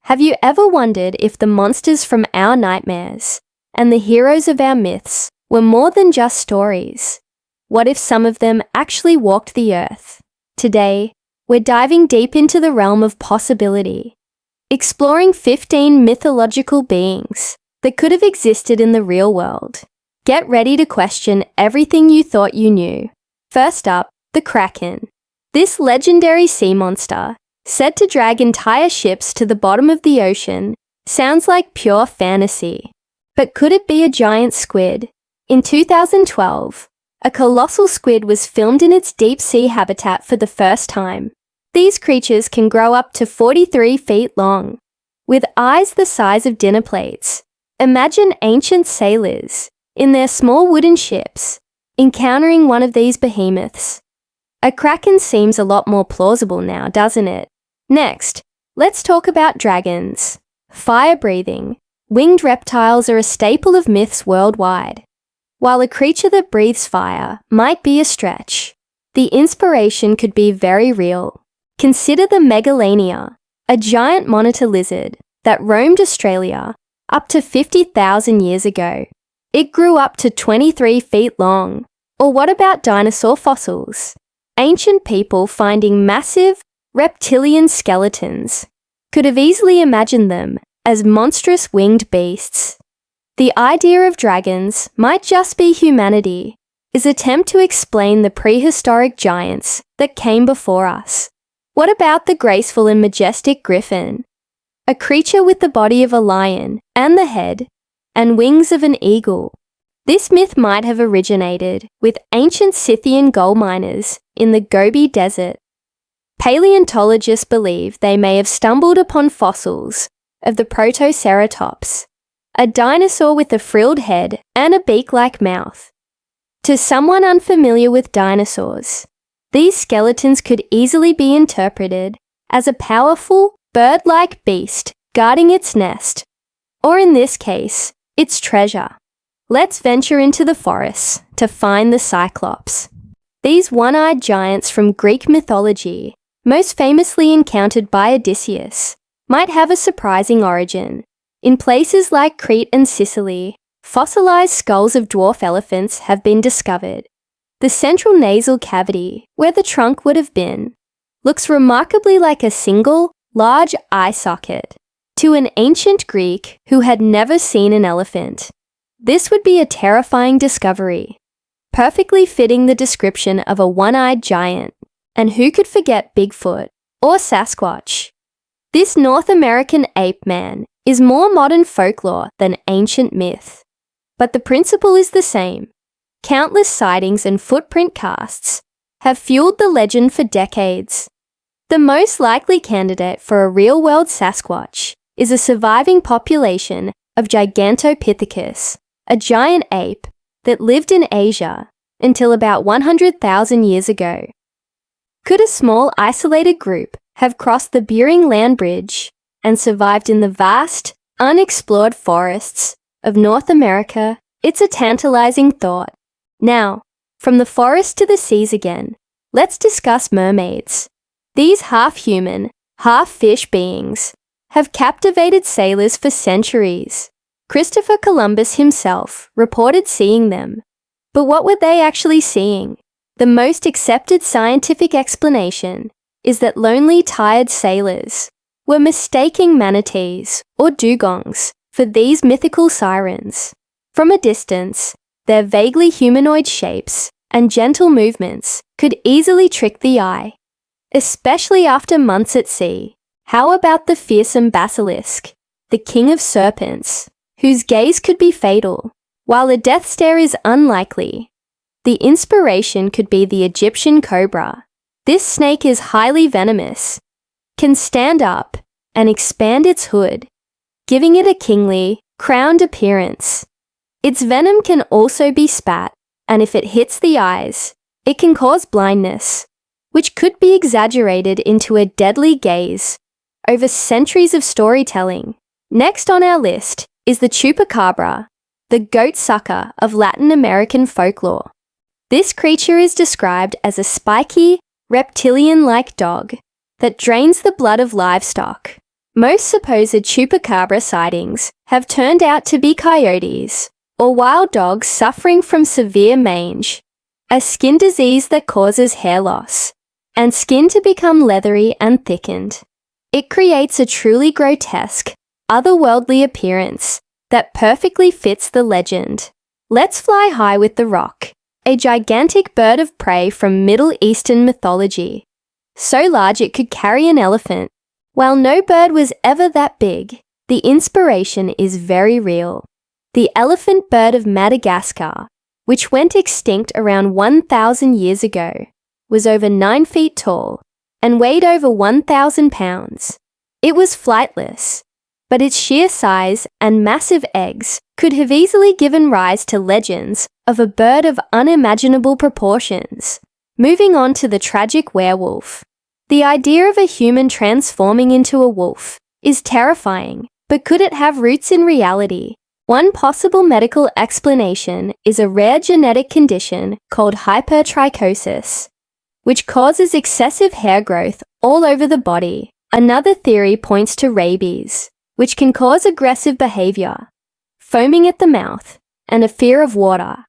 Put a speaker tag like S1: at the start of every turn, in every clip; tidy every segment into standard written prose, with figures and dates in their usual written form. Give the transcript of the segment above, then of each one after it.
S1: Have you ever wondered if the monsters from our nightmares and the heroes of our myths were more than just stories? What if some of them actually walked the earth? Today, we're diving deep into the realm of possibility, exploring 15 mythological beings that could have existed in the real world. Get ready to question everything you thought you knew. First up, the Kraken. This legendary sea monster, said to drag entire ships to the bottom of the ocean, sounds like pure fantasy. But could it be a giant squid? In 2012, a colossal squid was filmed in its deep sea habitat for the first time. These creatures can grow up to 43 feet long, with eyes the size of dinner plates. Imagine ancient sailors, in their small wooden ships, encountering one of these behemoths. A kraken seems a lot more plausible now, doesn't it? Next, let's talk about dragons. Fire-breathing, winged reptiles are a staple of myths worldwide. While a creature that breathes fire might be a stretch, the inspiration could be very real. Consider the Megalania, a giant monitor lizard that roamed Australia up to 50,000 years ago. It grew up to 23 feet long. Or what about dinosaur fossils? Ancient people finding massive reptilian skeletons could have easily imagined them as monstrous winged beasts. The idea of dragons might just be humanity's attempt to explain the prehistoric giants that came before us. What about the graceful and majestic Griffin? A creature with the body of a lion and the head and wings of an eagle. This myth might have originated with ancient Scythian gold miners in the Gobi Desert. Paleontologists believe they may have stumbled upon fossils of the Protoceratops, a dinosaur with a frilled head and a beak-like mouth. To someone unfamiliar with dinosaurs, these skeletons could easily be interpreted as a powerful, bird-like beast guarding its nest, or in this case, its treasure. Let's venture into the forests to find the Cyclops. These one-eyed giants from Greek mythology, most famously encountered by Odysseus, might have a surprising origin. In places like Crete and Sicily, fossilized skulls of dwarf elephants have been discovered. The central nasal cavity, where the trunk would have been, looks remarkably like a single, large eye socket to an ancient Greek who had never seen an elephant. This would be a terrifying discovery, perfectly fitting the description of a one-eyed giant. And who could forget Bigfoot or Sasquatch? This North American ape man is more modern folklore than ancient myth. But the principle is the same. Countless sightings and footprint casts have fueled the legend for decades. The most likely candidate for a real-world Sasquatch is a surviving population of Gigantopithecus, a giant ape that lived in Asia until about 100,000 years ago. Could a small isolated group have crossed the Bering Land Bridge and survived in the vast, unexplored forests of North America? It's a tantalizing thought. Now, from the forest to the seas again, let's discuss mermaids. These half-human, half-fish beings have captivated sailors for centuries. Christopher Columbus himself reported seeing them. But what were they actually seeing? The most accepted scientific explanation is that lonely, tired sailors were mistaking manatees or dugongs for these mythical sirens. From a distance, their vaguely humanoid shapes and gentle movements could easily trick the eye, especially after months at sea. How about the fearsome basilisk, the king of serpents, whose gaze could be fatal? While a death stare is unlikely, the inspiration could be the Egyptian cobra. This snake is highly venomous, can stand up and expand its hood, giving it a kingly, crowned appearance. Its venom can also be spat, and if it hits the eyes, it can cause blindness, which could be exaggerated into a deadly gaze over centuries of storytelling. Next on our list is the chupacabra, the goat sucker of Latin American folklore. This creature is described as a spiky, reptilian-like dog that drains the blood of livestock. Most supposed chupacabra sightings have turned out to be coyotes, or wild dogs suffering from severe mange, a skin disease that causes hair loss, and skin to become leathery and thickened. It creates a truly grotesque, otherworldly appearance that perfectly fits the legend. Let's fly high with the roc, a gigantic bird of prey from Middle Eastern mythology, so large it could carry an elephant. While no bird was ever that big, the inspiration is very real. The elephant bird of Madagascar, which went extinct around 1,000 years ago, was over 9 feet tall and weighed over 1,000 pounds. It was flightless, but its sheer size and massive eggs could have easily given rise to legends of a bird of unimaginable proportions. Moving on to the tragic werewolf. The idea of a human transforming into a wolf is terrifying, but could it have roots in reality? One possible medical explanation is a rare genetic condition called hypertrichosis, which causes excessive hair growth all over the body. Another theory points to rabies, which can cause aggressive behavior, foaming at the mouth, and a fear of water.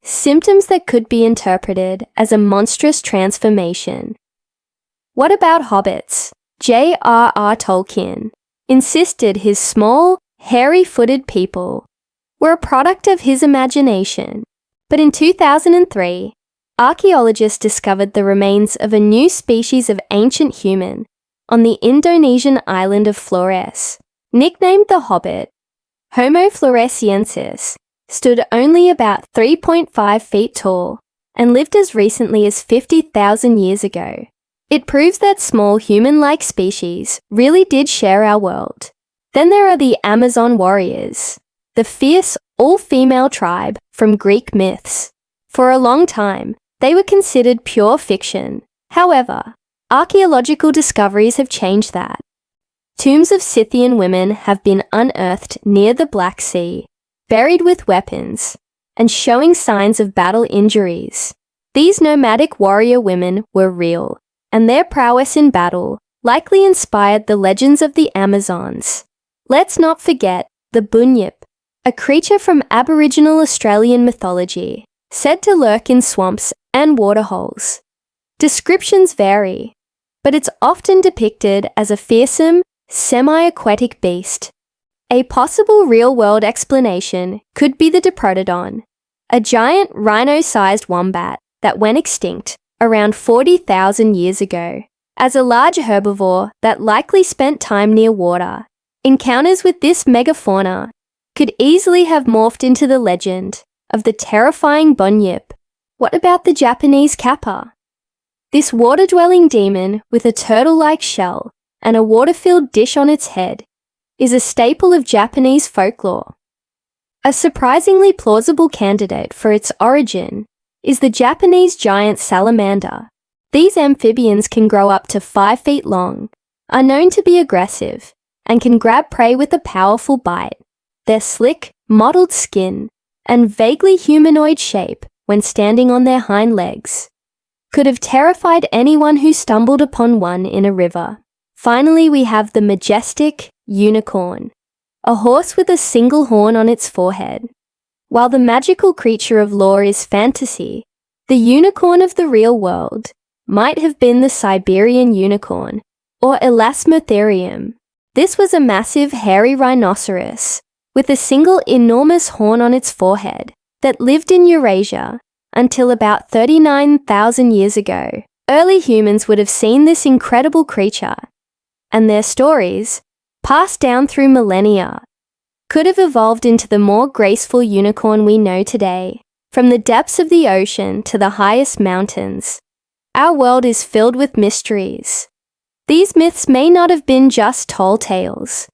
S1: Symptoms that could be interpreted as a monstrous transformation. What about hobbits? J.R.R. Tolkien insisted his small, hairy-footed people were a product of his imagination. But in 2003, archaeologists discovered the remains of a new species of ancient human on the Indonesian island of Flores. Nicknamed the Hobbit, Homo floresiensis stood only about 3.5 feet tall and lived as recently as 50,000 years ago. It proves that small human-like species really did share our world. Then there are the Amazon warriors, the fierce, all-female tribe from Greek myths. For a long time, they were considered pure fiction. However, archaeological discoveries have changed that. Tombs of Scythian women have been unearthed near the Black Sea, buried with weapons, and showing signs of battle injuries. These nomadic warrior women were real, and their prowess in battle likely inspired the legends of the Amazons. Let's not forget the bunyip, a creature from Aboriginal Australian mythology, said to lurk in swamps and waterholes. Descriptions vary, but it's often depicted as a fearsome, semi-aquatic beast. A possible real-world explanation could be the Diprotodon, a giant rhino-sized wombat that went extinct around 40,000 years ago. As a large herbivore that likely spent time near water, encounters with this megafauna could easily have morphed into the legend of the terrifying bunyip. What about the Japanese kappa? This water-dwelling demon with a turtle-like shell and a water-filled dish on its head is a staple of Japanese folklore. A surprisingly plausible candidate for its origin is the Japanese giant salamander. These amphibians can grow up to 5 feet long, are known to be aggressive, and can grab prey with a powerful bite. Their slick, mottled skin and vaguely humanoid shape when standing on their hind legs could have terrified anyone who stumbled upon one in a river. Finally, we have the majestic unicorn, a horse with a single horn on its forehead. While the magical creature of lore is fantasy, the unicorn of the real world might have been the Siberian unicorn, or Elasmotherium. This was a massive hairy rhinoceros with a single enormous horn on its forehead that lived in Eurasia until about 39,000 years ago. Early humans would have seen this incredible creature, and their stories, passed down through millennia, could have evolved into the more graceful unicorn we know today. From the depths of the ocean to the highest mountains, our world is filled with mysteries. These myths may not have been just tall tales,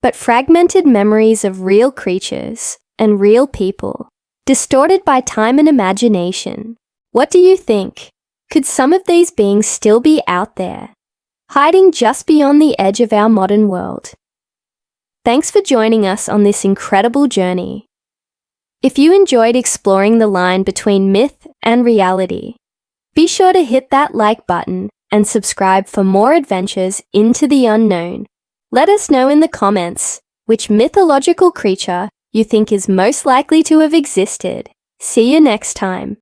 S1: but fragmented memories of real creatures and real people, distorted by time and imagination. What do you think? Could some of these beings still be out there, hiding just beyond the edge of our modern world? Thanks for joining us on this incredible journey. If you enjoyed exploring the line between myth and reality, be sure to hit that like button and subscribe for more adventures into the unknown. Let us know in the comments which mythological creature you think is most likely to have existed. See you next time.